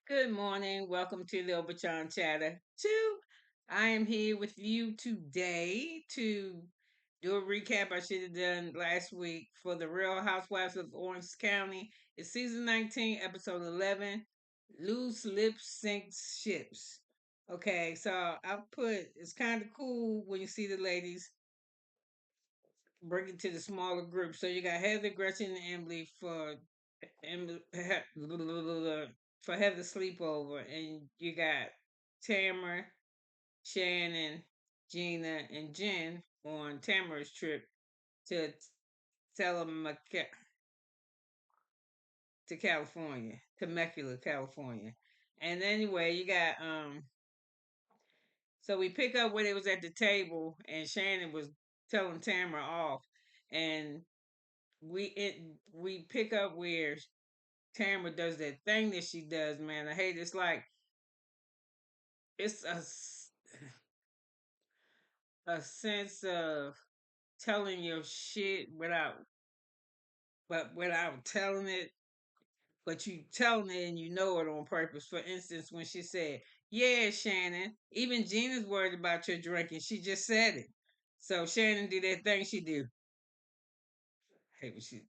Good morning. Welcome to the Obachan Chatter 2. I am here with you today to do a recap I should have done last week for the Real Housewives of Orange County. It's season 19, episode 11, Loose Lips Sink Ships. Okay, so I put it's kind of cool when you see the ladies break it to the smaller group. So you got Heather, Gretchen, and Emily for Em- for Heather sleepover, and you got Tamara, Shannon, Gina, and Jen on Tamara's trip to Telemaca to California, Temecula, California. And anyway, you got so we pick up when it was at the table, and Shannon was telling Tamara off, and we pick up where Tamara does that thing that she does, man. I hate it's like it's a sense of telling your shit without telling it, but you telling it and you know it on purpose. For instance, when she said, "Yeah, Shannon, even Gina's worried about your drinking," she just said it. So Shannon did that thing she do. Hey, when she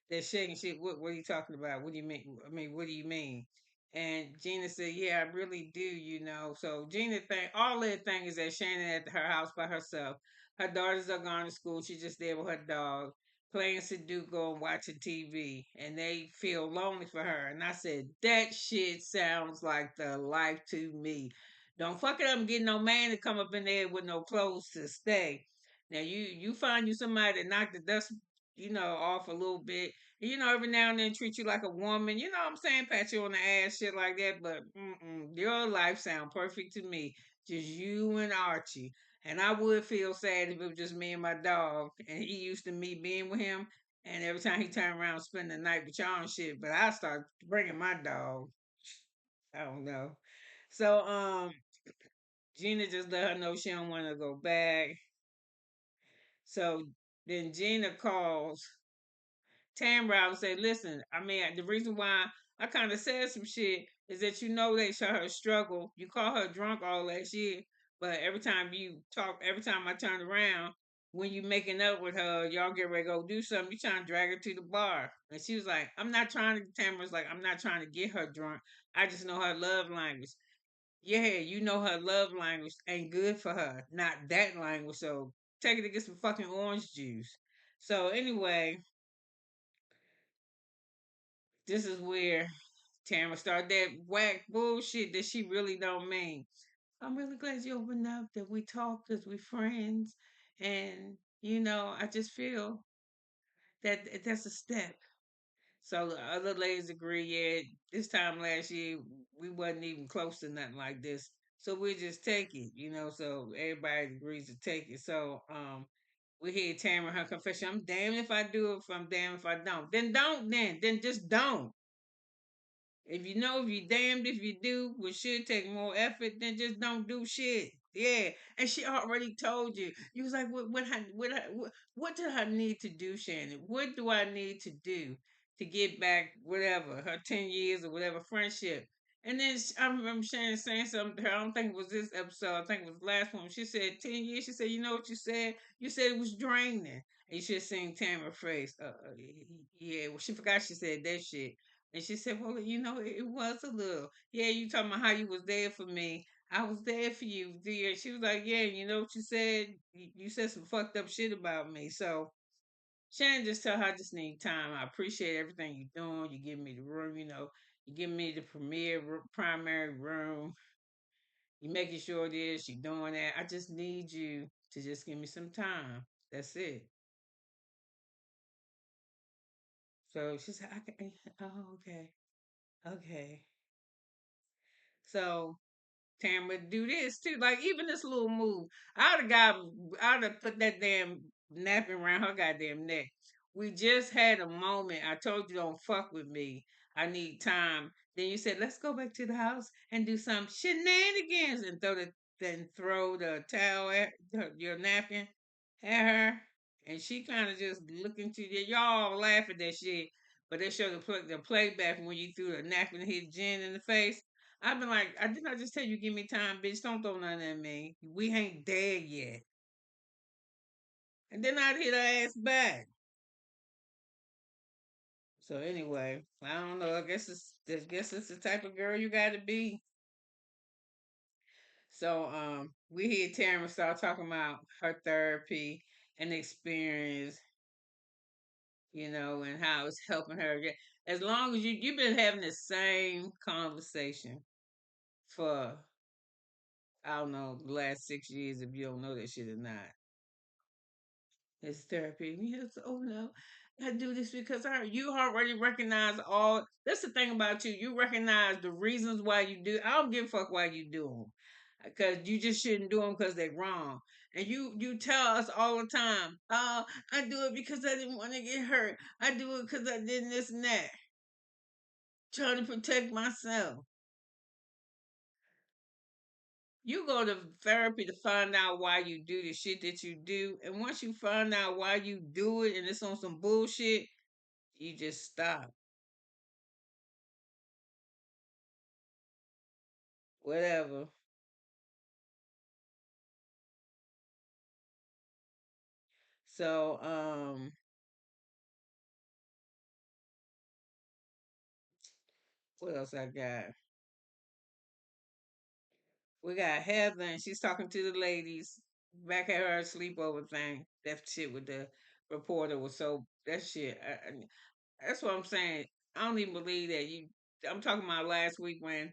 that shaking shit. What are you talking about? What do you mean? I mean, what do you mean? And Gina said, "Yeah, I really do. You know." So Gina think all that thing is that Shannon at her house by herself. Her daughters are gone to school. She's just there with her dog, playing Sudoku and watching TV, and they feel lonely for her. And I said, that shit sounds like the life to me. Don't fuck it up and get no man to come up in there with no clothes to stay. Now you find you somebody that knock the dust off a little bit. Every now and then treat you like a woman. You know what I'm saying? Pat you on the ass, shit like that. But your life sound perfect to me. Just you and Archie. And I would feel sad if it was just me and my dog. And he used to me being with him. And every time he turned around, spend the night with y'all and shit. But I start bringing my dog. I don't know. So Gina just let her know she don't want to go back. So then Gina calls Tamra would say, listen, I mean, the reason why I kind of said some shit is that they saw her struggle. You call her drunk all that shit, but every time you talk, every time I turn around, when you making up with her, y'all get ready to go do something, you trying to drag her to the bar. And she was like, I'm not trying to, Tamara's like, I'm not trying to get her drunk. I just know her love language. Yeah, you know her love language ain't good for her, not that language. So take her to get some fucking orange juice. So anyway, this is where Tamara started that whack bullshit that she really don't mean. I'm really glad you opened up that we talk because we friends. And, I just feel that that's a step. So the other ladies agree, yeah, this time last year, we wasn't even close to nothing like this. So we just take it. So everybody agrees to take it. So, we hear Tamara her confession. I'm damned if I do it, if I'm damned if I don't. Then don't then. Then just don't. If you're damned if you do, which should take more effort, then just don't do shit. Yeah, and she already told you. You was like, what do I need to do, Shannon? What do I need to do to get back whatever her 10 years or whatever friendship? And then I remember Shannon saying something to her. I don't think it was this episode. I think it was the last one. She said 10 years. She said, you know what you said? You said it was draining. And you should have seen Tamara's face. Yeah. Well, she forgot she said that shit. And she said, well, it was a little. Yeah, you talking about how you was there for me. I was there for you, dear. She was like, yeah, you know what you said? You said some fucked up shit about me. So Shannon just tell her I just need time. I appreciate everything you're doing. You give me the room, you give me the primary room. You making sure it is. You doing that. I just need you to just give me some time. That's it. So she said, oh, okay. Okay. So Tam would do this too. Like even this little move, I'd have put that damn napkin around her goddamn neck. We just had a moment. I told you don't fuck with me. I need time. Then you said let's go back to the house and do some shenanigans and throw the towel at your napkin at her. And she kind of just looking to you. Y'all laugh at that shit. but they show the playback when you threw the napkin and hit Jen in the face. I've been like, I did not just tell you give me time, bitch. Don't throw nothing at me. We ain't dead yet. And then I'd hit her ass back. So anyway, I don't know. I guess it's the type of girl you gotta be. So we hear Tamara start talking about her therapy and experience, and how it's helping her. As long as you've been having the same conversation for I don't know the last 6 years, if you don't know that shit or not. It's therapy. Yes, oh no. I do this because you already recognize all. That's the thing about you. You recognize the reasons why you do. I don't give a fuck why you do them, because you just shouldn't do them because they're wrong. And you tell us all the time, oh, I do it because I didn't want to get hurt. I do it because I did this and that, trying to protect myself. You go to therapy to find out why you do the shit that you do, and once you find out why you do it, and it's on some bullshit, you just stop. Whatever. So, what else I got? We got Heather, and she's talking to the ladies back at her sleepover thing. That shit with the reporter was so that shit. That's what I'm saying. I don't even believe that you. I'm talking about last week when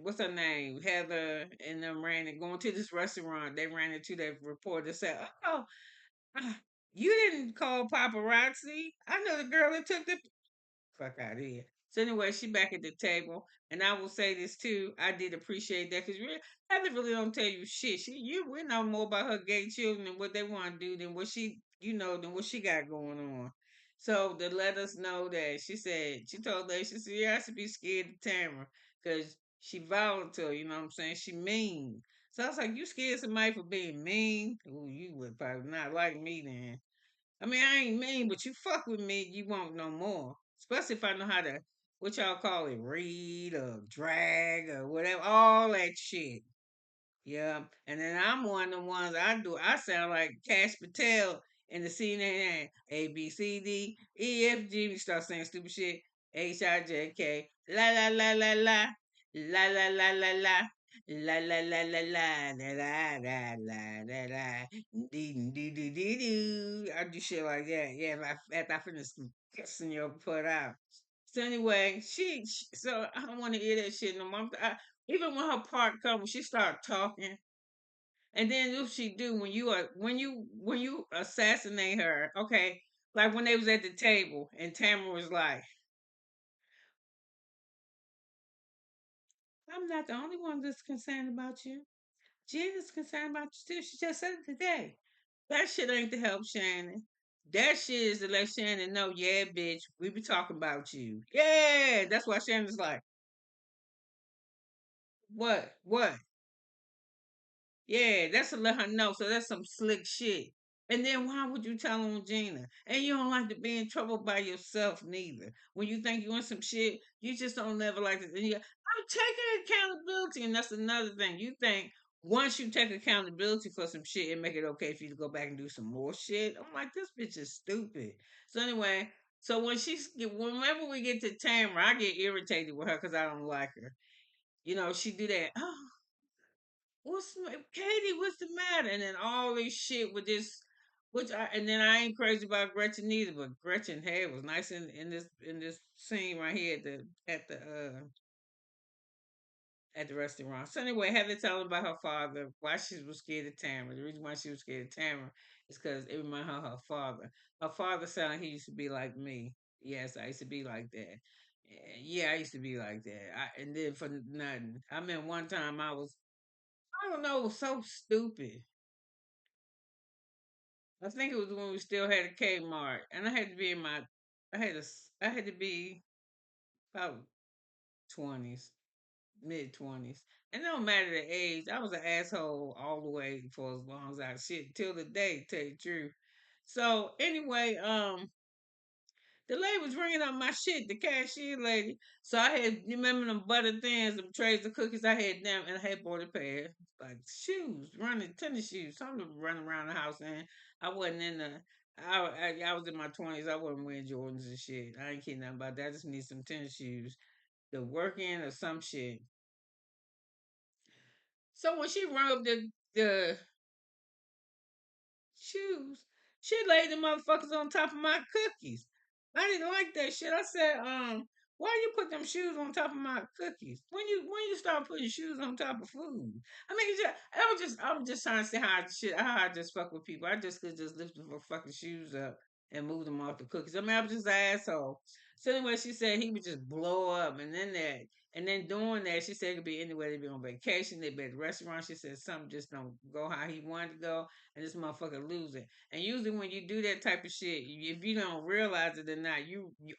what's her name, Heather and them ran and going to this restaurant. They ran into that reporter. Said, "Oh, ah, you didn't call paparazzi. I know the girl that took the fuck out of here." So anyway, she back at the table, and I will say this too. I did appreciate that because really, Heather really don't tell you shit. We know more about her gay children and what they want to do than what than what she got going on. So to let us know that she told us, she said, yeah, I should be scared of Tamara because she volatile. You know what I'm saying? She mean. So I was like, you scared somebody for being mean? Ooh, you would probably not like me then. I mean, I ain't mean, but you fuck with me, you won't no more. Especially if I know how to, what y'all call it, read or drag or whatever, all that shit. Yeah. And then I'm one of the ones I sound like Cash Patel in the CNN. A, B, C, D, E, F, G. We start saying stupid shit. H, I, J, K. La, la, la, la, la. La, la, la, la, la. La la la la la la la la la la la dee dee dee dee doo. I do shit like that. Yeah, after I finish cussing your put out. So anyway, so I don't want to hear that shit no more. Even when her part comes, she start talking, and then what she do when you assassinate her? Okay, like when they was at the table, and Tamara was like, "I'm not the only one that's concerned about you. Gina's concerned about you too. She just said it today." That shit ain't to help Shannon. That shit is to let Shannon know, yeah, bitch, we be talking about you. Yeah, that's why Shannon's like, what? What? Yeah, that's to let her know. So that's some slick shit. And then why would you tell on Gina? And you don't like to be in trouble by yourself neither. When you think you in some shit, you just don't never like to. I'm taking accountability, and that's another thing. You think once you take accountability for some shit, it make it okay for you to go back and do some more shit. I'm like, this bitch is stupid. So anyway, so whenever we get to Tamara, I get irritated with her because I don't like her. She do that. Oh, Katie? What's the matter? And then all this shit with this, and then I ain't crazy about Gretchen either, but Gretchen hair was nice in this scene right here at the restaurant. So anyway, Heather telling about her father, why she was scared of Tamara. The reason why she was scared of Tamara is because it reminded her of her father. Her father sounded like he used to be like me. Yes, I used to be like that. Yeah, I used to be like that. And then for nothing. I mean, one time I don't know, it was so stupid. I think it was when we still had a Kmart, and I had to be in my, I had to be about 20s, mid 20s, and it don't matter the age. I was an asshole all the way for as long as I shit till the day. Tell you the truth. So anyway, The lady was ringing up my shit, the cashier lady. So I had, you remember them butter thins, them trays of cookies? I had them, and I had bought a pair, like shoes, running tennis shoes, something to run around the house in. I wasn't in the, I was in my 20s. I wasn't wearing Jordans and shit. I ain't kidding nothing about that. I just need some tennis shoes to work in or some shit. So when she rung up the shoes. She laid the motherfuckers on top of my cookies. I didn't like that shit. I said, why you put them shoes on top of my cookies? When you start putting shoes on top of food? I mean, I was just trying to see how I just fuck with people. I just could just lift the fucking shoes up and move them off the cookies. I mean, I was just an asshole. So anyway, she said he would just blow up, and then doing that, she said it could be anywhere. They'd be on vacation, they'd be at the restaurant. She said something just don't go how he wanted to go, and this motherfucker lose it. And usually when you do that type of shit, if you don't realize it or not,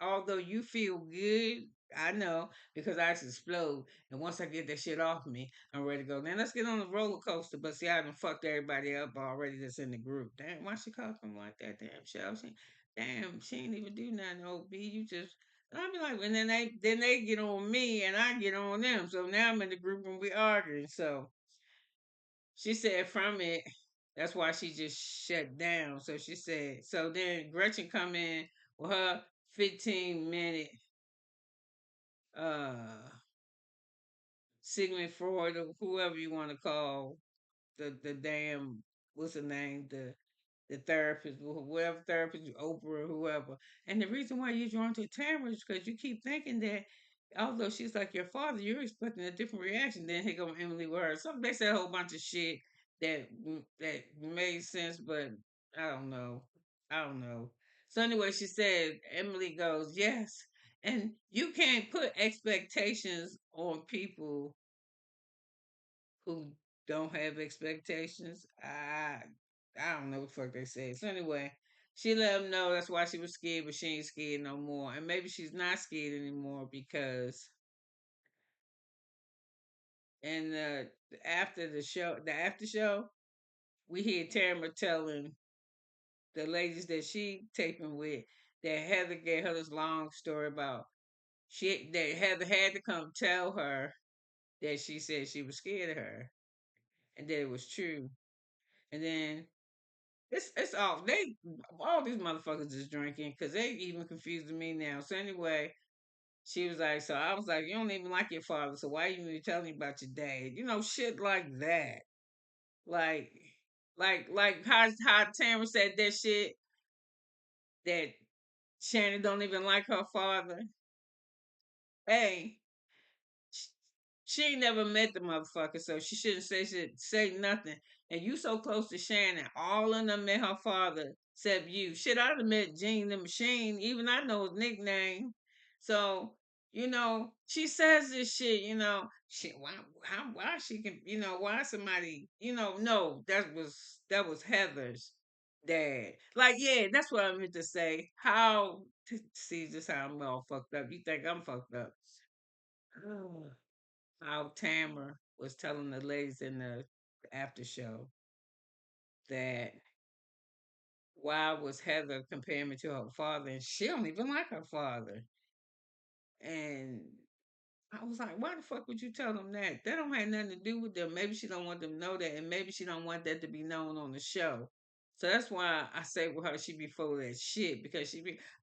although you feel good, I know because I just explode. And once I get that shit off me, I'm ready to go. Then let's get on the roller coaster. But see, I done fucked everybody up already that's in the group. Damn, why she talking like that? Damn, Chelsea. Damn, she ain't even do nothing, OB. You just and I be like, and then they get on me and I get on them. So now I'm in the group and we arguing. So she said from it, that's why she just shut down. So she said, so then Gretchen come in with her 15-minute uh Sigmund Freud or whoever you want to call the damn what's the name the therapist, whoever therapist, Oprah, whoever. And the reason why you're drawn to Tamara is because you keep thinking that although she's like your father, you're expecting a different reaction. Then here go Emily with her. Some they said a whole bunch of shit that made sense, but I don't know. I don't know. So anyway, she said Emily goes yes, and you can't put expectations on people who don't have expectations. I don't know what the fuck they said. So anyway, she let him know that's why she was scared, but she ain't scared no more. And maybe she's not scared anymore because and after the after show, we hear Tamara telling the ladies that she taping with that Heather gave her this long story about that Heather had to come tell her that she said she was scared of her and that it was true. And then it's all all these motherfuckers is drinking because they even confusing me now. So anyway, she was like, so I was like, you don't even like your father, so why you even telling me about your dad? You know, shit like that. Like like how Tamara said that shit that Shannon don't even like her father. Hey, sh- she ain't never met the motherfucker, so she shouldn't say nothing. And you so close to Shannon, all of them met her father except you. Shit, I'd have met Gene the Machine. Even I know his nickname. So she says this shit. Shit. Why she can? Why somebody? No, that was Heather's dad. Like, yeah, that's what I meant to say. See, just how I'm all fucked up. You think I'm fucked up? How Tamara was telling the ladies in the after show that why was Heather comparing me to her father, and she don't even like her father. And I was like, why the fuck would you tell them that? That don't have nothing to do with them. Maybe she don't want them to know that, and maybe she don't want that to be known on the show. So that's why I say with her, she be full of that shit because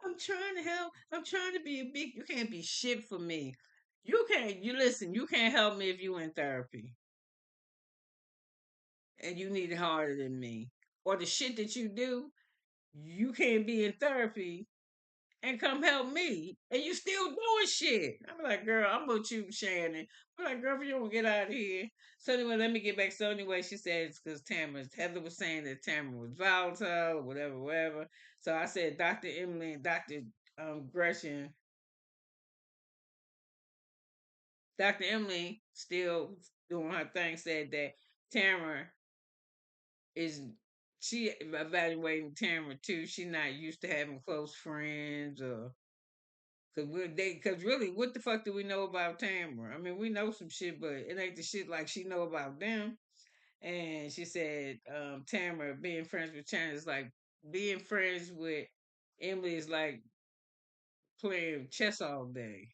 I'm trying to help. I'm trying to be a big. You can't be shit for me. You can't. You listen. You can't help me if you in therapy and you need it harder than me. Or the shit that you do, you can't be in therapy and come help me. And you still doing shit. I'm like, girl, I'm gonna you, Shannon. I'm like, girl, if you don't get out of here. So anyway, let me get back. So anyway, she said it's because Heather was saying that Tamara was volatile or whatever, whatever. So I said Dr. Emily and Dr. Gresham, Dr. Emily still doing her thing, said that Tamara is she evaluating Tamara too. She not used to having close friends or because really, what the fuck do we know about Tamara? I mean, we know some shit, but it ain't the shit like she know about them. And she said, Tamara being friends with Chan is like being friends with Emily is like playing chess all day.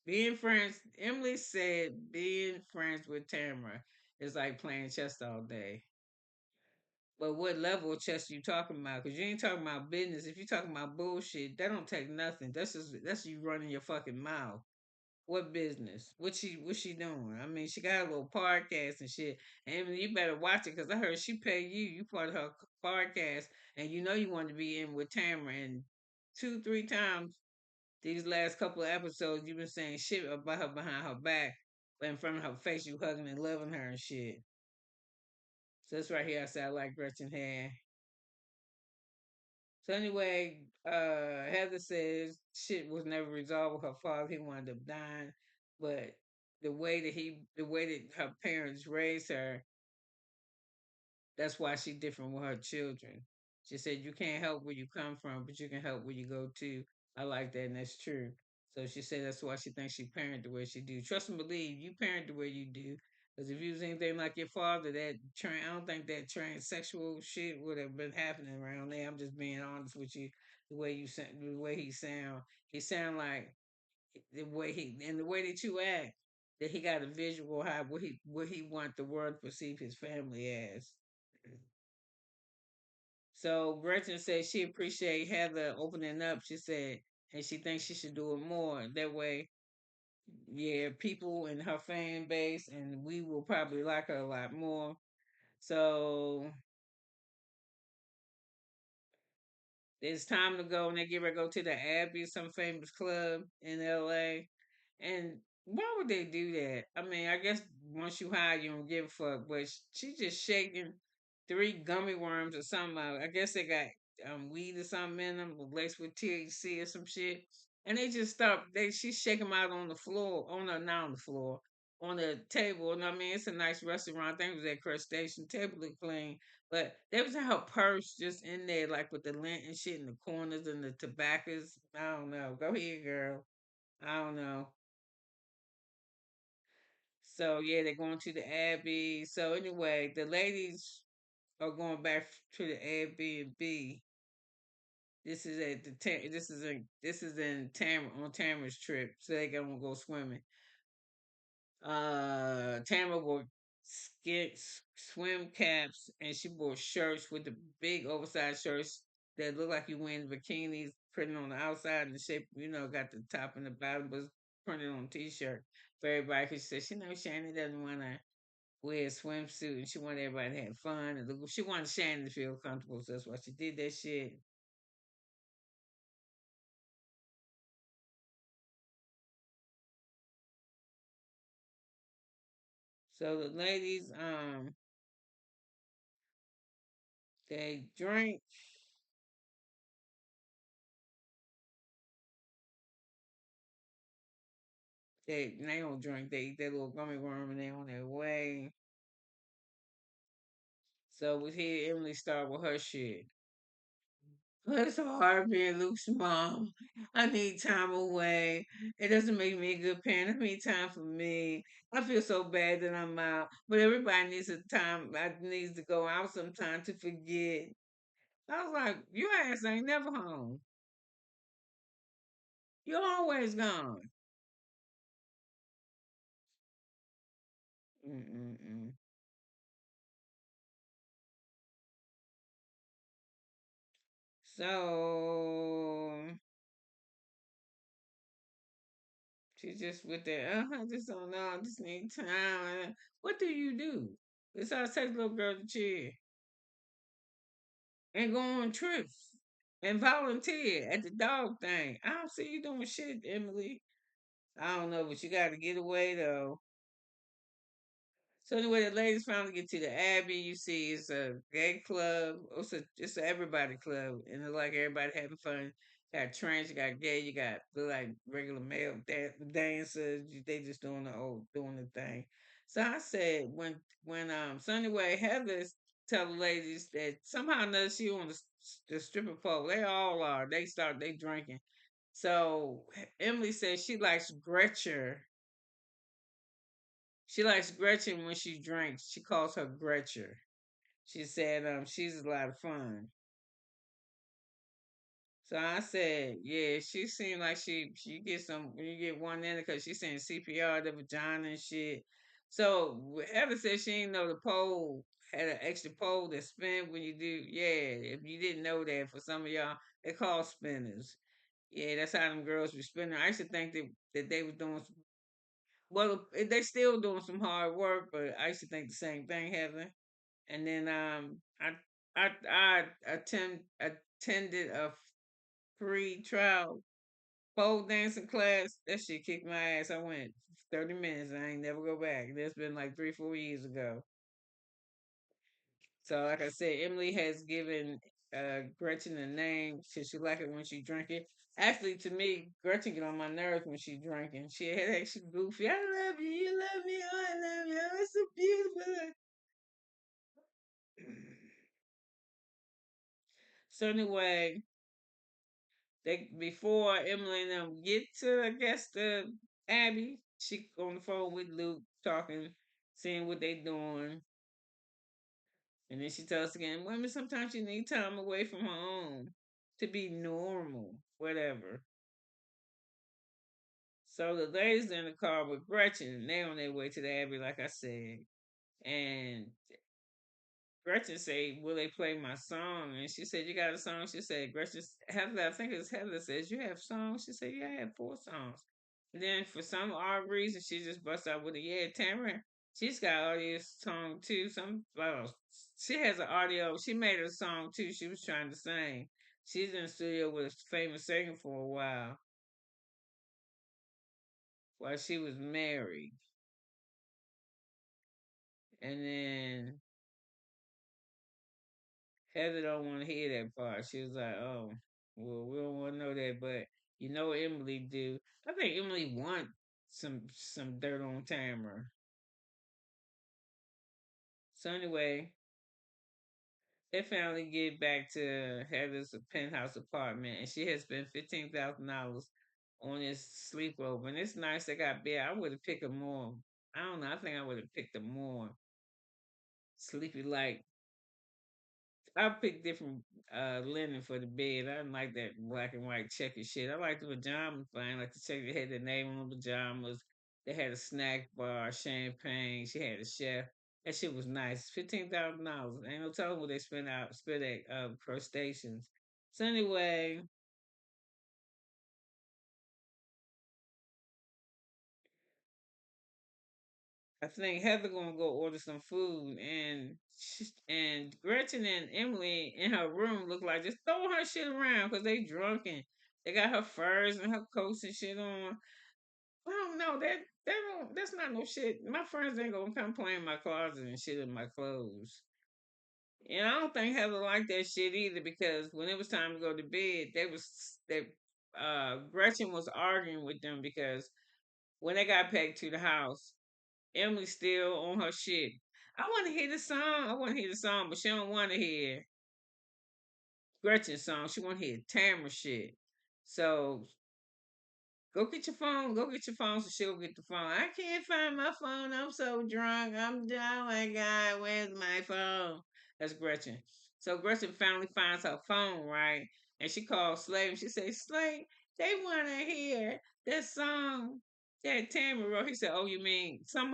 Being friends, Emily said, being friends with Tamara is like playing chess all day. But what level of chess you talking about? Because you ain't talking about business. If you talking about bullshit, that don't take nothing. That's you running your fucking mouth. What business? What she doing? I mean, she got a little podcast and shit. And you better watch it because I heard she pay you. You part of her podcast, and you know you want to be in with Tamara. And two, three times these last couple of episodes, you've been saying shit about her behind her back, but in front of her face, you hugging and loving her and shit. So that's right here. I said I like Gretchen hair. So anyway, Heather says shit was never resolved with her father. He wound up dying, but the way that her parents raised her, that's why she's different with her children. She said you can't help where you come from, but you can help where you go to. I like that, and that's true. So she said that's why she thinks she parent the way she do. Trust and believe, you parent the way you do. Because if you was anything like your father, I don't think that transsexual shit would have been happening around there. I'm just being honest with you. The way he sound like the way that you act, that he got a visual how what he want the world to perceive his family as. So Gretchen said she appreciate Heather opening up. She said, and she thinks she should do it more. That way, yeah, people in her fan base and we will probably like her a lot more. So it's time to go, and they get ready to go to the Abbey, some famous club in LA. And why would they do that? I mean, I guess once you hide, you don't give a fuck. But she just shaking three gummy worms or something out. I guess they got weed or something in them, laced with THC or some shit. And they just stop. She shake them out on the floor, not on the floor, on the table. And I mean, it's a nice restaurant. I think it was at Crustacean. Table look clean, but they was in her purse, just in there, like with the lint and shit in the corners and the tobaccos. I don't know. Go ahead, girl. I don't know. So yeah, they're going to the Abbey. So anyway, the ladies are going back to the Airbnb. This is at this is in Tam on Tamara's trip, so they gonna go swimming. Tamara wore swim caps, and she wore shirts with the big oversized shirts that look like you wearing bikinis, printed on the outside and the shape, got the top and the bottom was printed on t-shirt for everybody. Cause she said she knows Shannon doesn't want to wear a swimsuit, and she wanted everybody to have fun. And she wanted Shannon to feel comfortable, so that's why she did that shit. So the ladies, they drink. They don't drink. They eat their little gummy worm and they on their way. So we hear Emily start with her shit. It's so hard being Luke's mom. I need time away. It doesn't make me a good parent. I need time for me. I feel so bad that I'm out. But everybody needs a time. I needs to go out sometime to forget. I was like, your ass ain't never home. You're always gone. Mm-mm-mm. So she just with that, I just don't know. I just need time. What do you do? Besides take little girl to cheer and go on trips and volunteer at the dog thing. I don't see you doing shit, Emily. I don't know, but you got to get away though. So anyway, the ladies finally get to the Abbey. You see, it's a gay club. It's a everybody club, and it's like everybody having fun. Got trans, you got gay, you got like regular male dancers. They just doing the thing. So I said so anyway, Heather tell the ladies that somehow or another she on the stripper pole. They all are. They drinking. So Emily says she likes Gretchen. She likes Gretchen when she drinks. She calls her Gretchen. She said she's a lot of fun. So I said, yeah, she seemed like she gets some when you get one in it because she's saying CPR the vagina and shit. So Heather said she didn't know the pole had an extra pole that spin when you do. Yeah, if you didn't know that, for some of y'all, they call spinners. Yeah, that's how them girls be spinning. I used to think that they was doing well. They still doing some hard work, but I used to think the same thing, Heather. And then I attended a free trial pole dancing class. That shit kicked my ass. I went 30 minutes. I ain't never go back. That's been like 3 4 years ago. So like I said, Emily has given Gretchen a name. She like it when she drink it. Actually, to me, Gretchen get on my nerves when she drinking. She had actually goofy. I love you. You love me. Oh, I love you. Oh, it's so beautiful. So anyway, they before Emily and them get to I guess the Abby, she on the phone with Luke talking, seeing what they doing, and then she tells us again, women sometimes you need time away from home to be normal, whatever. So the ladies in the car with Gretchen, and they on their way to the Abbey, like I said, and Gretchen say, "Will they play my song?" And she said, "You got a song?" She said, "Gretchen, Heather, I think it's Heather says you have songs." She said, "Yeah, I have 4 songs." And then for some odd reason, she just busts out with it. Yeah, Tamera, she's got audio song too. She has an audio. She made a song too. She was trying to sing. She's in the studio with a famous singer for a while she was married, and then Heather don't want to hear that part. She was like, "Oh, well, we don't want to know that." But you know, Emily do. I think Emily want some dirt on Tamara. So anyway, they finally get back to Heather's penthouse apartment, and she has spent $15,000 on this sleepover. And it's nice they got bed. I would have picked a more. I don't know. I think I would have picked a more sleepy like I picked different linen for the bed. I didn't like that black and white checkered shit. I like the pajamas fine. Like the check they had the name on the pajamas. They had a snack bar, champagne. She had a chef. That shit was nice. $15,000. Ain't no telling what they spent at crustaceans. So anyway, I think Heather gonna go order some food, and Gretchen and Emily in her room look like just throwing her shit around because they drunk and they got her furs and her coats and shit on. I don't know that's not no shit. My friends ain't gonna come play in my closet and shit in my clothes. And I don't think Heather liked that shit either because when it was time to go to bed, they Gretchen was arguing with them because when they got back to the house, Emily's still on her shit. I want to hear the song. I want to hear the song, but she don't want to hear Gretchen's song. She want to hear Tamara shit. So go get your phone. Go get your phone so she'll get the phone. I can't find my phone. I'm so drunk. Oh my God, where's my phone? That's Gretchen. So Gretchen finally finds her phone, right? And she calls Slade and she says, Slade, they want to hear that song that Tammy wrote. He said, oh, you mean some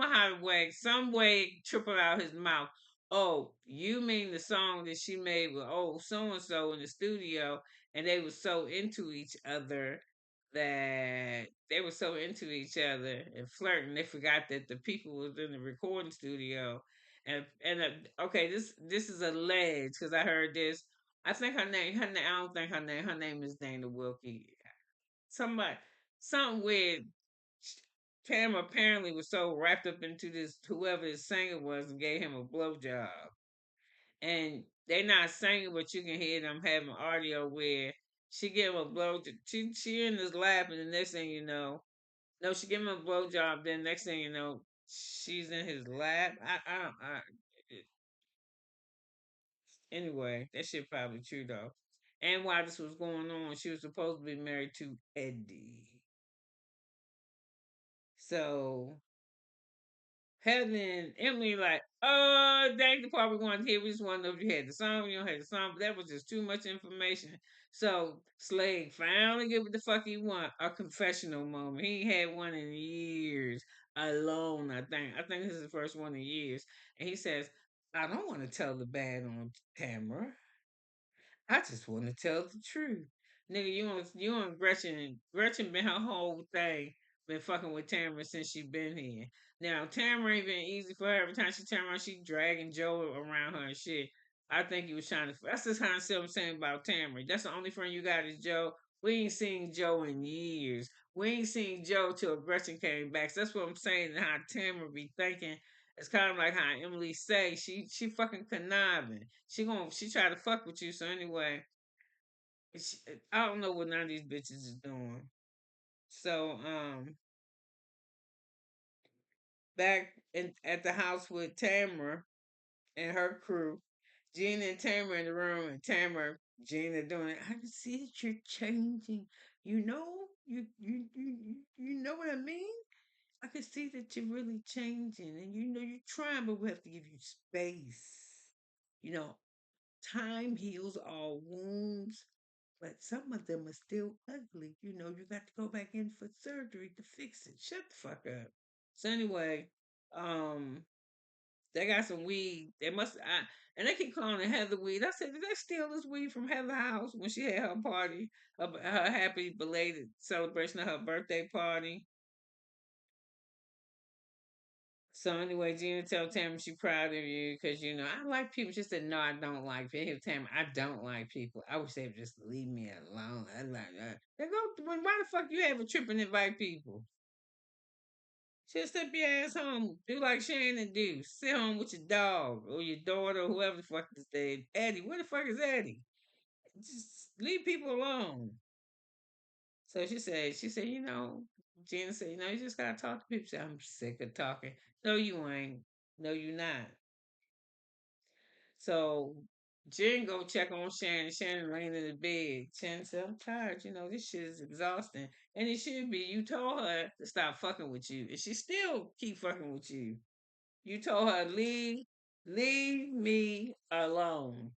way triple out his mouth. Oh, you mean the song that she made with old so and so in the studio, and they were so into each other that they were so into each other and flirting, they forgot that the people was in the recording studio. Okay, this is alleged because I heard this. I think her name. I don't think her name. Her name is Dana Wilkie. Somebody, something with Pam apparently was so wrapped up into this whoever the singer was and gave him a blowjob. And they not singing, but you can hear them having audio where she give him a blow. She in his lap, and the next thing you know, no, she give him a blowjob. Then next thing you know, she's in his lap. Anyway, that shit probably true though. And while this was going on, she was supposed to be married to Eddie. So Helen and Emily like, that ain't the part we wanted to hear. We just want to know if you had the song, you don't have the song, but that was just too much information. So Slade finally get what the fuck he want. A confessional moment. He ain't had one in years. Alone, I think. I think this is the first one in years. And he says, I don't want to tell the bad on camera. I just want to tell the truth. Nigga, you on Gretchen. Gretchen been her whole thing. Been fucking with Tamara since she been here. Now, Tamara ain't been easy for her. Every time she turn around, she dragging Joe around her and shit. I think he was trying to. That's just kind of what I'm saying about Tamara. That's the only friend you got is Joe. We ain't seen Joe in years. We ain't seen Joe till Gretchen came back. So that's what I'm saying. And how Tamara be thinking. It's kind of like how Emily say she fucking conniving. She try to fuck with you. So anyway, she, I don't know what none of these bitches is doing. So back at the house with Tamara and her crew, Gina and Tamara in the room, and Tamara, Gina doing it. I can see that you're changing. You know what I mean. I can see that you're really changing, and you're trying, but we have to give you space. You know, time heals all wounds, but some of them are still ugly. You got to go back in for surgery to fix it. Shut the fuck up. So anyway, um, they got some weed. And they keep calling it Heather weed. I said, did they steal this weed from Heather house when she had her party, her happy belated celebration of her birthday party? So anyway, Gina tell Tammy she proud of you because I like people. She said, "No, I don't like people." Here, Tammy, I don't like people. I wish they would just leave me alone. I like that. They go. Why the fuck you have a trip and invite people? Just step your ass home. Do like Shannon do. Sit home with your dog or your daughter or whoever the fuck is there. Eddie, where the fuck is Eddie? Just leave people alone. So she said, Gina said, you just gotta talk to people. She said, I'm sick of talking. No, you ain't. No, you not. So Jen go check on Shannon. Shannon laying in the bed. Shannon said, I'm tired. This shit is exhausting. And it should be. You told her to stop fucking with you. And she still keep fucking with you. You told her, leave me alone.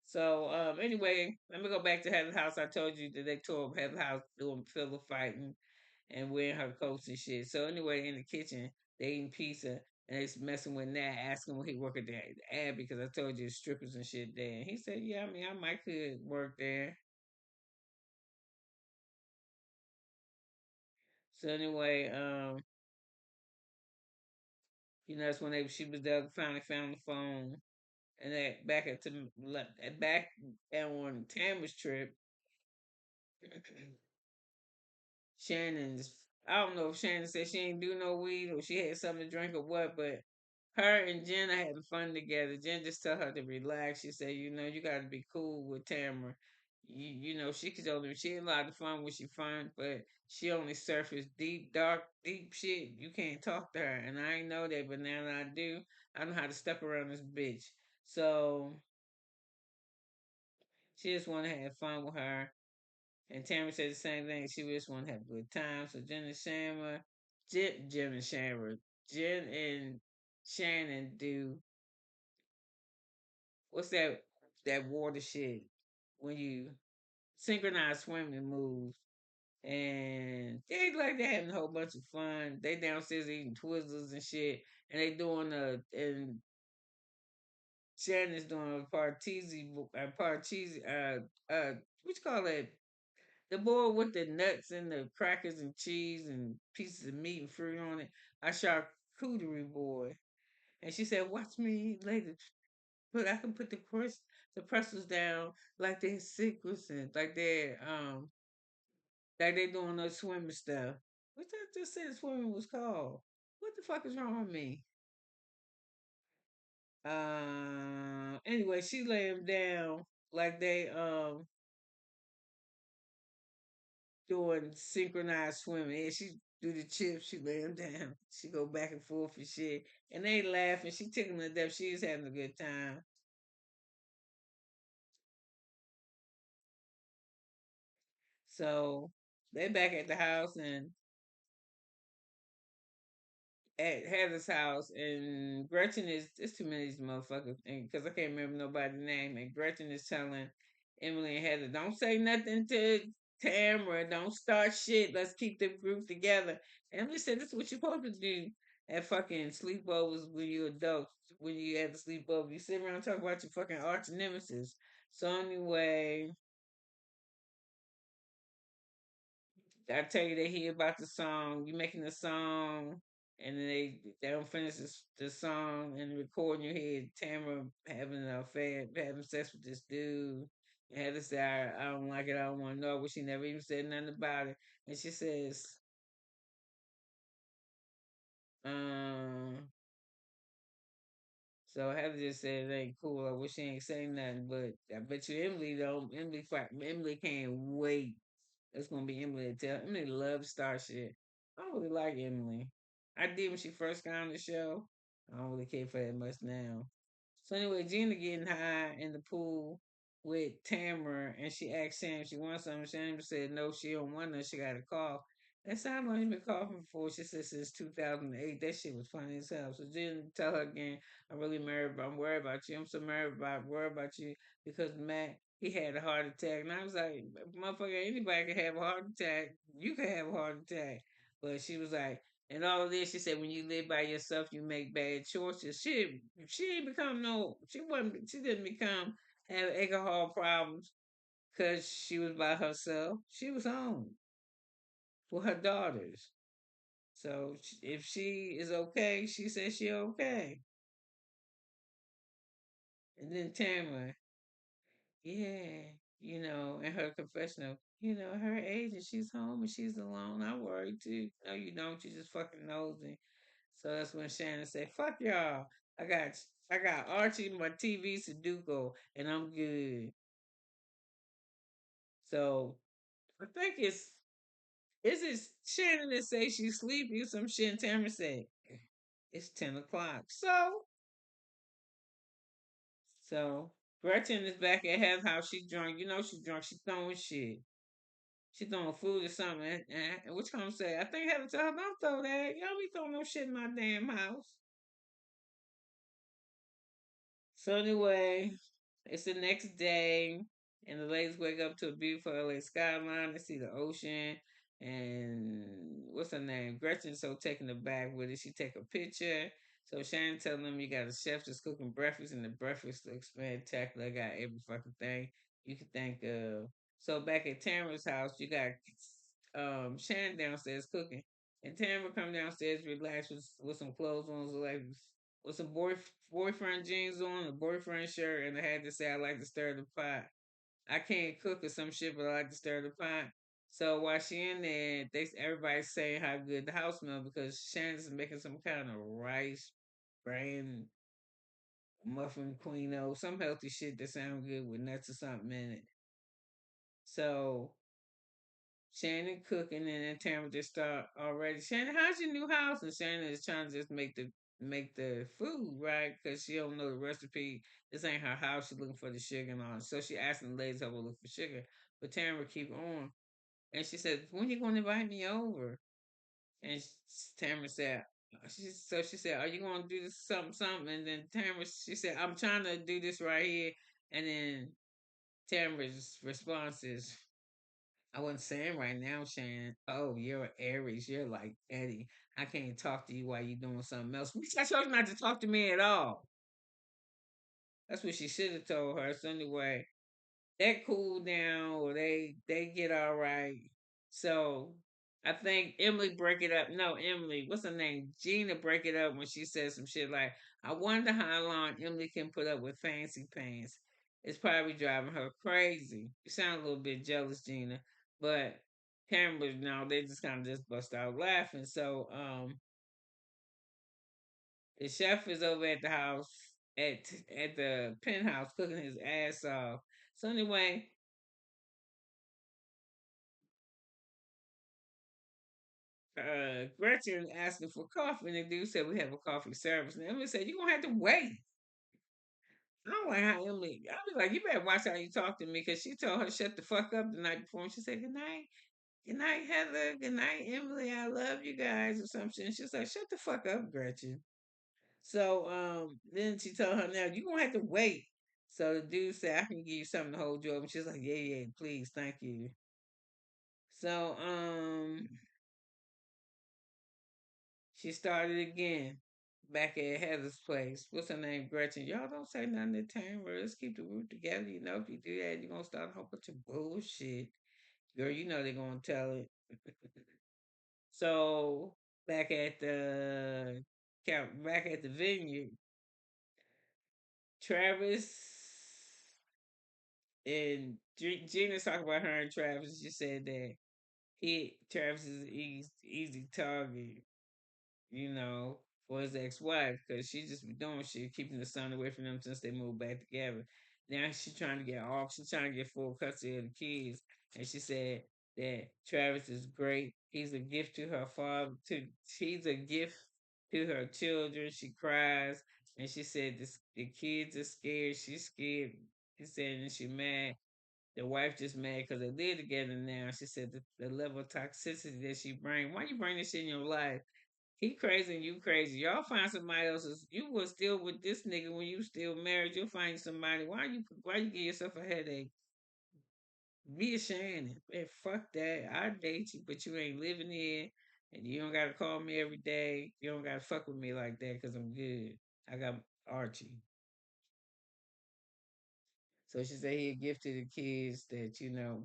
So anyway, let me go back to Heather's house. I told you that they tore up Heather's house doing pillow fighting and wearing her coats and shit. So anyway, in the kitchen, they eating pizza and they messing with Nat, asking when he work at the ad because I told you strippers and shit there. And he said, yeah, I mean, I might could work there. So anyway, that's when she was there, finally found the phone. And that back on Tamara's trip, Shannon's. I don't know if Shannon said she ain't do no weed or she had something to drink or what, but her and Jenna had fun together. Jen just tell her to relax. She said, you got to be cool with Tamara. She had a lot of fun when she fun, but she only surface deep, dark, deep shit. You can't talk to her, and I ain't know that, but now that I do, I know how to step around this bitch. So she just want to have fun with her. And Tamara said the same thing. She just want to have a good time. So Jim and Shammer, Jen and Shannon do what's that water shit when you synchronize swimming moves. And they're having a whole bunch of fun. They downstairs eating Twizzlers and shit, and they doing and Shannon's doing what you call that? The bowl with the nuts and the crackers and cheese and pieces of meat and fruit on it. A charcuterie board. And she said, watch me later. But I can put the pretzels down like they're secrets and like they doing no swimming stuff. What I just said swimming was called? What the fuck is wrong with me? Anyway, she lay him down like they doing synchronized swimming. And she do the chips, she lay him down. She go back and forth and shit. And they laughing. She took him to death. She's having a good time. So they back at the house and at Heather's house, and Gretchen is it's too many of these motherfuckers because I can't remember nobody's name. And Gretchen is telling Emily and Heather, "Don't say nothing to Tamara. Don't start shit. Let's keep the group together." And Emily said, "This is what you're supposed to do at fucking sleepovers when you're adults. When you have a sleepover, you sit around and talk about your fucking arch nemesis." So anyway, I tell you, they hear about the song. You making the song, and then they don't finish the song and recording your head. Tamara having an affair, having sex with this dude. And had to say, I don't like it. I don't want to know. But she never even said nothing about it. And she says, um, so Heather just said it ain't cool. I wish she ain't saying nothing. But I bet you Emily don't. Emily can't wait. It's gonna be Emily to tell. Emily loves star shit. I don't really like Emily. I did when she first got on the show. I don't really care for that much now. So anyway, Gina getting high in the pool with Tamara, and she asked Sam if she wants something. Sam said no, she don't want nothing. She got a cough. That's how long you been coughing for. She said since 2008. That shit was funny as hell. So Gina tell her again, I'm worried about you. I'm so worried about you because Matt, he had a heart attack. And I was like, motherfucker, anybody can have a heart attack. You can have a heart attack. But she was like, and all of this, she said, when you live by yourself, you make bad choices. She ain't become no. She wasn't. She didn't become have alcohol problems because she was by herself. She was home with her daughters. So if she is okay, she says she okay. And then Tamara, yeah, in her confessional, her age and she's home and she's alone. I worry too. No, you don't. You just fucking nosy. So that's when Shannon said, "Fuck y'all. I got I got Archie, my TV Sudoku, and I'm good." So I think is it Shannon that say she's sleepy or some shit? And Tamara said it's 10 o'clock. So Gretchen is back at Heather's house. She's drunk. She's drunk. She's throwing shit. She throwing food or something. And which come say, I think Heather tell her, don't throw that. Y'all be throwing no shit in my damn house. So anyway, it's the next day, and the ladies wake up to a beautiful LA skyline. They see the ocean, and what's her name? Gretchen's so taken aback with it. She take a picture. So Shannon telling them you got a chef that's cooking breakfast, and the breakfast looks spectacular. I got every fucking thing you could think of. So back at Tamara's house, you got Shannon downstairs cooking, and Tamara come downstairs relaxed with some clothes on, like with some boyfriend jeans on, a boyfriend shirt, and I had to say I like to stir the pot. I can't cook or some shit, but I like to stir the pot. So while she in there, everybody's saying how good the house smells because Shannon's making some kind of rice bran muffin quino, some healthy shit that sounds good with nuts or something in it. So Shannon cooking, and then Tamara just start already. Shannon, how's your new house? And Shannon is trying to just make the food right because she don't know the recipe. This ain't her house. She's looking for the sugar and all. So she asking the ladies how to look for sugar. But Tamara keep on, and she said, "When you going to invite me over?" And Tamara said, she said, "Are you going to do this something something?" And then Tamara she said, "I'm trying to do this right here." And then Tamara's response is, I wasn't saying right now, Shannon. Oh, you're Aries. You're like Eddie. I can't talk to you while you're doing something else. I told you not to talk to me at all. That's what she should have told her. So anyway, that cool down, or they get all right. So I think Emily break it up. No, Emily, what's her name? Gina break it up when she says some shit like, "I wonder how long Emily can put up with fancy pants. It's probably driving her crazy." You sound a little bit jealous, Gina, but Cameron, no, they just kind of just bust out laughing. So the chef is over at the house at the penthouse cooking his ass off. So anyway, Gretchen asking for coffee, and the dude said we have a coffee service. And Emily said you're gonna have to wait. I don't like how Emily. I be like, you better watch how you talk to me because she told her shut the fuck up the night before, and she said good night. good night, Heather. Good night, Emily. I love you guys or something. She's like, shut the fuck up, Gretchen. So then she told her, now you gonna have to wait. So the dude said, I can give you something to hold you up. And she's like, yeah, yeah, please, thank you. So she started again back at Heather's place. What's her name? Gretchen. Y'all don't say nothing to Tamera. Let's keep the root together. You know, if you do that, you're gonna start a whole bunch of bullshit. Girl, you know they're gonna tell it. So back at the back at the vineyard, Travis and Gina talked about her and Travis. She said that Travis is an easy target, you know, for his ex-wife because she just be doing shit, keeping the son away from them since they moved back together. Now she's trying to get off. She's trying to get full custody of the kids, and she said that Travis is great. He's a gift to her father. He's a gift to her children. She cries, and she said the kids are scared. She's scared. She said, and she mad. The wife just mad because they live together now. She said the level of toxicity that she bring. Why you bring this shit in your life? He crazy and you crazy. Y'all find somebody else's. You was still with this nigga when you still married. You'll find somebody. Why you give yourself a headache? Be a Shannon. Man, fuck that. I date you, but you ain't living here, and you don't gotta call me every day. You don't gotta fuck with me like that because I'm good. I got Archie. So she said he a gift to the kids that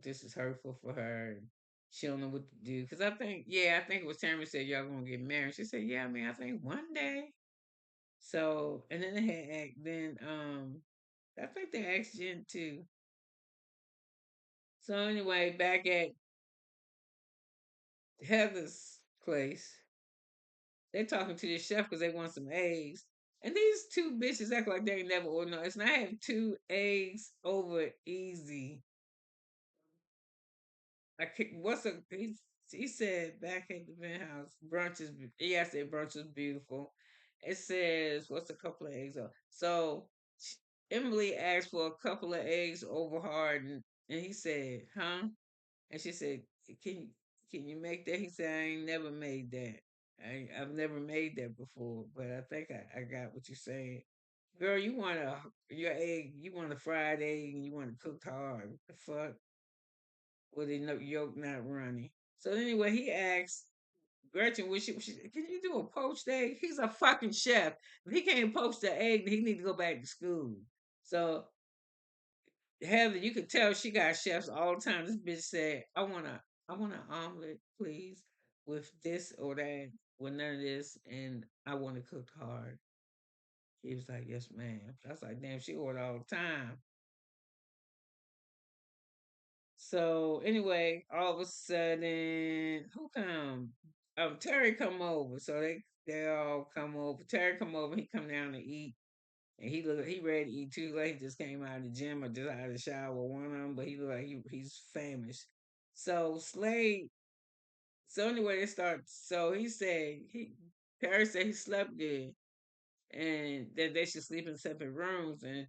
this is hurtful for her. And she don't know what to do because I think it was Tamara said y'all gonna get married. She said yeah, I mean I think one day. So, and then they had I think they asked Jen too. So anyway, back at Heather's place, they talking to the chef because they want some eggs. And these two bitches act like they ain't never ordered no eggs. And I have two eggs over easy. What's he said back at the vent house, brunch is, yeah, I said brunch is beautiful. It says, what's a couple of eggs? So Emily asked for a couple of eggs over hard, and he said, huh? And she said, can you, can you make that? He said, I ain't never made that. I've never made that before, but I think I got what you're saying. Girl, you want a fried egg and you want it cooked hard. What the fuck? With the yolk not runny. So anyway, he asked Gretchen, can you do a poached egg? He's a fucking chef. If he can't poach the egg, he need to go back to school. So Heather, you could tell she got chefs all the time. This bitch said, I want an omelet, please, with this or that, with none of this, and I want it cooked hard. He was like, yes, ma'am. I was like, damn, she order all the time. So anyway, all of a sudden, who come? Terry come over. So they all come over. Terry come over. He come down to eat, and he ready to eat too. Like he just came out of the gym or just out of the shower. One of them, but he look like he's famished. So Slade. So anyway, they start. So he said Terry said he slept good, and that they should sleep in separate rooms, and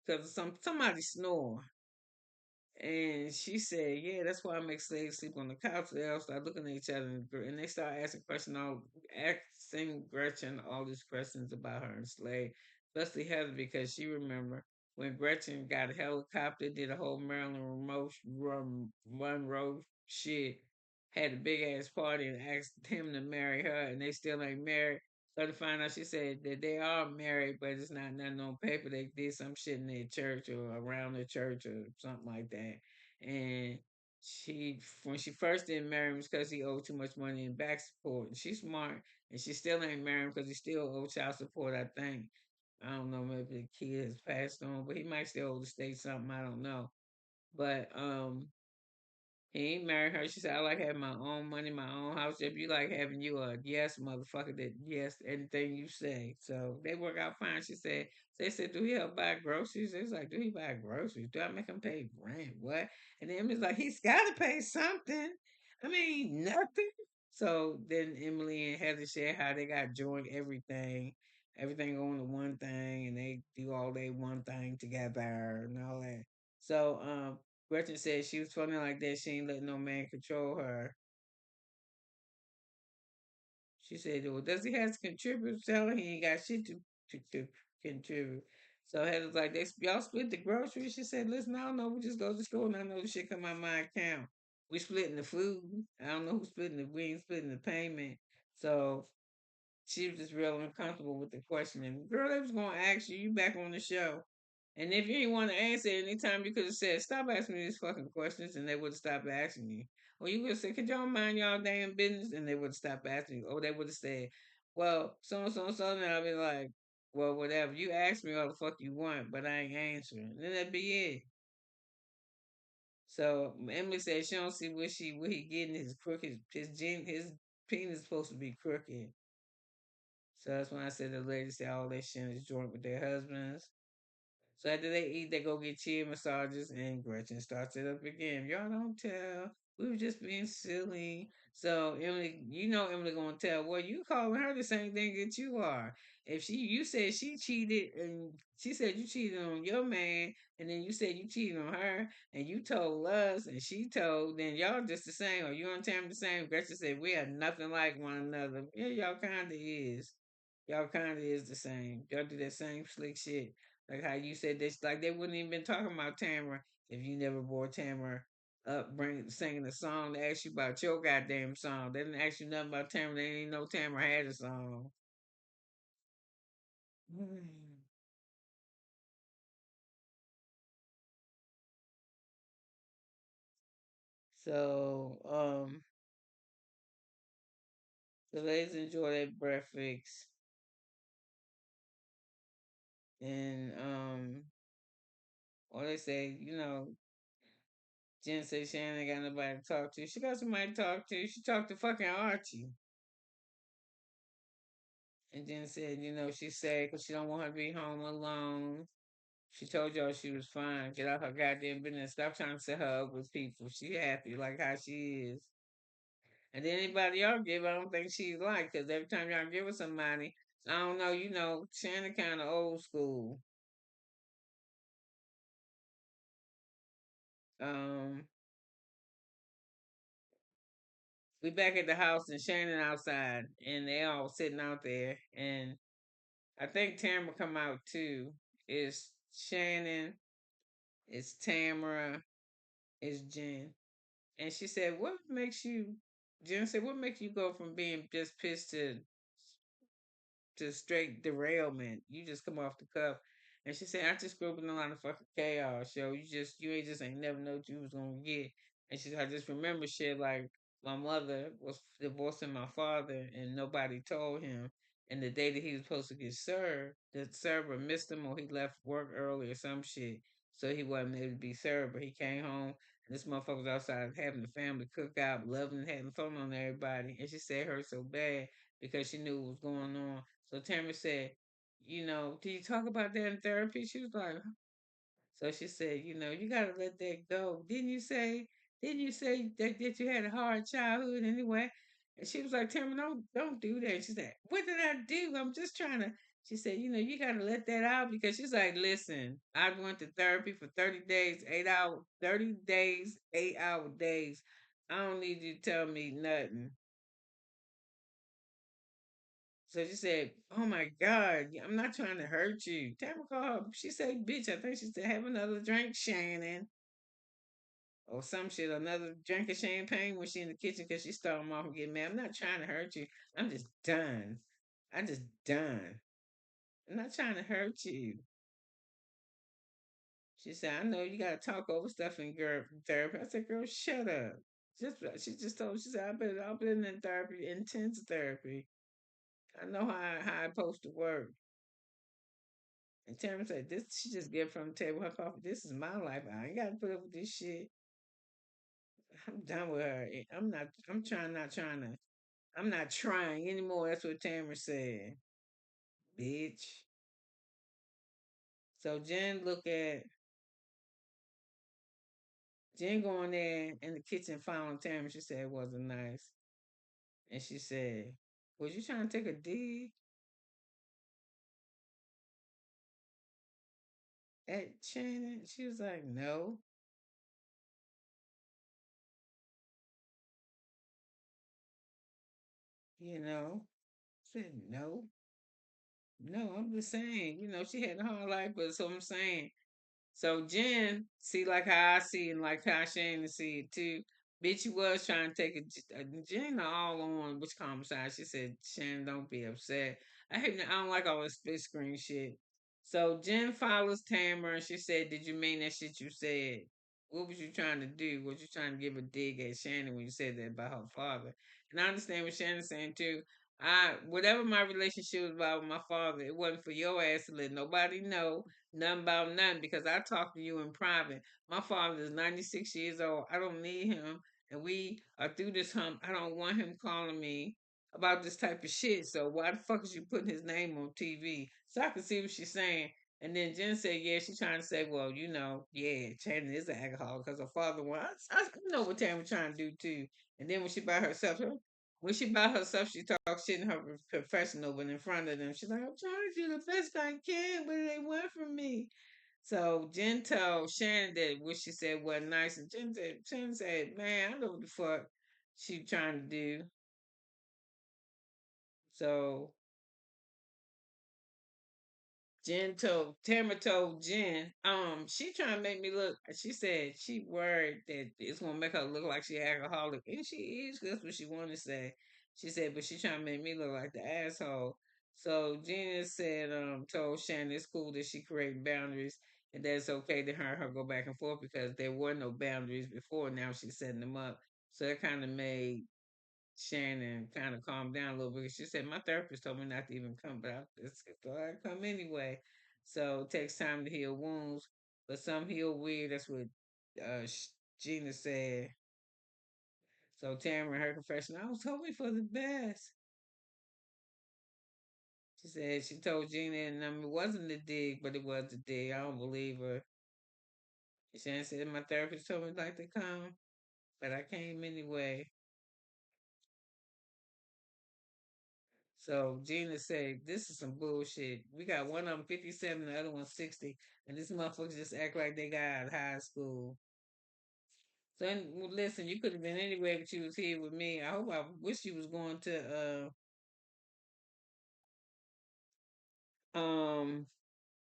because somebody snore. And she said, "Yeah, that's why I make slaves sleep on the couch." They all start looking at each other, and they start asking Gretchen all these questions about her and Slade, especially Heather because she remember when Gretchen got a helicopter, did a whole Marilyn Monroe shit, had a big ass party, and asked him to marry her, and they still ain't married. So to find out, she said that they are married, but it's not nothing on paper. They did some shit in their church or around the church or something like that. And when she first didn't marry him, it's because he owed too much money in back support. And she's smart, and she still ain't married him because he still owes child support. I think. I don't know. Maybe the kid has passed on, but he might still owe the state something. I don't know. But he ain't married her. She said, I like having my own money, my own house. If you like having you a yes, motherfucker, that yes, anything you say. So they work out fine. She said, they said, do he help buy groceries? It's like, do he buy groceries? Do I make him pay rent? What? And then Emily's like, he's got to pay something. I mean, nothing. So then Emily and Heather share how they got joined everything going to one thing, and they do all they one thing together and all that. So Gretchen said she was funny like that. She ain't let no man control her. She said, well, does he have to contribute? Tell her he ain't got shit to contribute. So Heather's like, y'all split the groceries. She said, listen, I don't know. We just go to the store and I know the shit come out of my account. We splitting the food. I don't know who's splitting the, we ain't splitting the payment. So she was just real uncomfortable with the questioning. Girl, they was going to ask you. You back on the show. And if you didn't want to answer anytime, you could have said, stop asking me these fucking questions, and they would have stopped asking you. Or you could have said, could y'all mind y'all damn business? And they would have stopped asking you. Or they would have said, well, so and so and so. And I'll be like, well, whatever. You ask me all the fuck you want, but I ain't answering. And then that'd be it. So Emily said she don't see what he getting his crooked his penis is supposed to be crooked. So that's when I said the ladies say all that shit is joint with their husbands. So after they eat, they go get cheer massages, and Gretchen starts it up again. Y'all don't tell. We were just being silly. So Emily, you know Emily gonna tell. Well, you calling her the same thing that you are. If you said she cheated, and she said you cheated on your man, and then you said you cheated on her, and you told us, and she told, then y'all just the same. Or you and Tam the same? Gretchen said we are nothing like one another. Yeah, y'all kinda is. Y'all kinda is the same. Y'all do that same slick shit. Like how you said this, like they wouldn't even been talking about Tamara if you never brought Tamara up, singing a song to ask you about your goddamn song. They didn't ask you nothing about Tamara. They didn't even know Tamara had a song. Mm. So, the ladies enjoy their breakfast, and or they say, Jen said Shannon ain't got nobody to talk to. She got somebody to talk to. She talked to fucking Archie. And Jen said, she's sad because she don't want her to be home alone. She told y'all she was fine. Get out her goddamn business. Stop trying to set her up with people. She happy like how she is. And then anybody y'all give, I don't think she's like. Because every time y'all give her somebody, I don't know, Shannon kind of old school. Um, we back at the house and Shannon outside, and they all sitting out there. And I think Tamara come out too. It's Shannon, it's Tamara, it's Jen. And she said, what makes you, Jen said, what makes you go from being just pissed to straight derailment? You just come off the cuff. And she said, I just grew up in a lot of fucking chaos, yo. You ain't just ain't never know what you was gonna get. And she said, I just remember shit like my mother was divorcing my father and nobody told him. And the day that he was supposed to get served, the server missed him or he left work early or some shit. So he wasn't able to be served, but he came home and this motherfucker was outside having the family cookout, loving, having fun on everybody. And she said it hurt so bad because she knew what was going on. So Tamara said, did you talk about that in therapy? She was like, so she said, you gotta let that go. Didn't you say that you had a hard childhood anyway? And she was like, Tamara, don't do that. She said, what did I do? I'm just trying to. She said, you gotta let that out because she's like, listen, I went to therapy for 30 days, 8 hour, 30 days, 8 hour days. I don't need you to tell me nothing. So she said, "Oh my God, I'm not trying to hurt you." Tamara called her. She said, "Bitch," I think she said, "Have another drink, Shannon," or some shit. Another drink of champagne when she in the kitchen because she started off and get mad. I'm not trying to hurt you. I'm just done. I just done. I'm not trying to hurt you. She said, "I know you got to talk over stuff in girl therapy." I said, "Girl, shut up." She just told. She said, I've been in therapy, intense therapy. I know how it's supposed to work." And Tamara said, "This she just get from the table her coffee. This is my life. I ain't got to put up with this shit. I'm done with her. I'm not. I'm trying. Not trying to. I'm not trying anymore." That's what Tamara said, bitch. So Jen going there in the kitchen found Tamara. She said it wasn't nice, and she said, "Was you trying to take a dig at Shannon?" She was like, "No." you know. I said, no, no, I'm just saying, she had a hard life, but so I'm saying. So Jen, see like how I see it and like how Shannon see it too. Bitch, you was trying to take a Jen all on which calm side. She said, Shannon, don't be upset. I don't like all this split screen shit. So Jen follows Tamara and she said, did you mean that shit you said? What was you trying to do? Was you trying to give a dig at Shannon when you said that about her father? And I understand what Shannon's saying too. Whatever my relationship was about with my father, it wasn't for your ass to let nobody know nothing about nothing because I talk to you in private. My father is 96 years old. I don't need him. And we are through this hump. I don't want him calling me about this type of shit. So why the fuck is you putting his name on TV? So I can see what she's saying. And then Jen said, yeah, she's trying to say, well, yeah, Shannon is an alcoholic because her father wants. I know what Tam was trying to do too. And then when she by herself, she talks shit in her professional, but in front of them, she's like, I'm trying to do the best I can. What do they want from me? So Jen told Shannon that what she said wasn't nice, and Shannon said, man, I know what the fuck she trying to do. So Tamara told Jen, she trying to make me look. She said she worried that it's gonna make her look like she alcoholic, and she is. That's what she wanted to say. She said, but she trying to make me look like the asshole. So Gina said, told Shannon it's cool that she creating boundaries and that it's okay to her go back and forth because there were no boundaries before. Now she's setting them up. So that kind of made Shannon kind of calmed down a little bit. She said, my therapist told me not to even come, but I just go ahead come anyway. So it takes time to heal wounds, but some heal weird. That's what Gina said. So Tamara, in her confession, I was hoping for the best. She said she told Gina and it wasn't a dig, but it was a dig. I don't believe her. Shannon said, my therapist told me not to come, but I came anyway. So Gina said, "This is some bullshit. We got one of them 57, the other one 60, and this motherfucker just act like they got out of high school." So well, listen, you could have been anywhere, but you was here with me. I wish you was going to um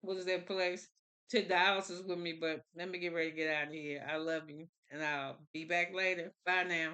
what is that place? To dialysis with me, but let me get ready to get out of here. I love you, and I'll be back later. Bye now.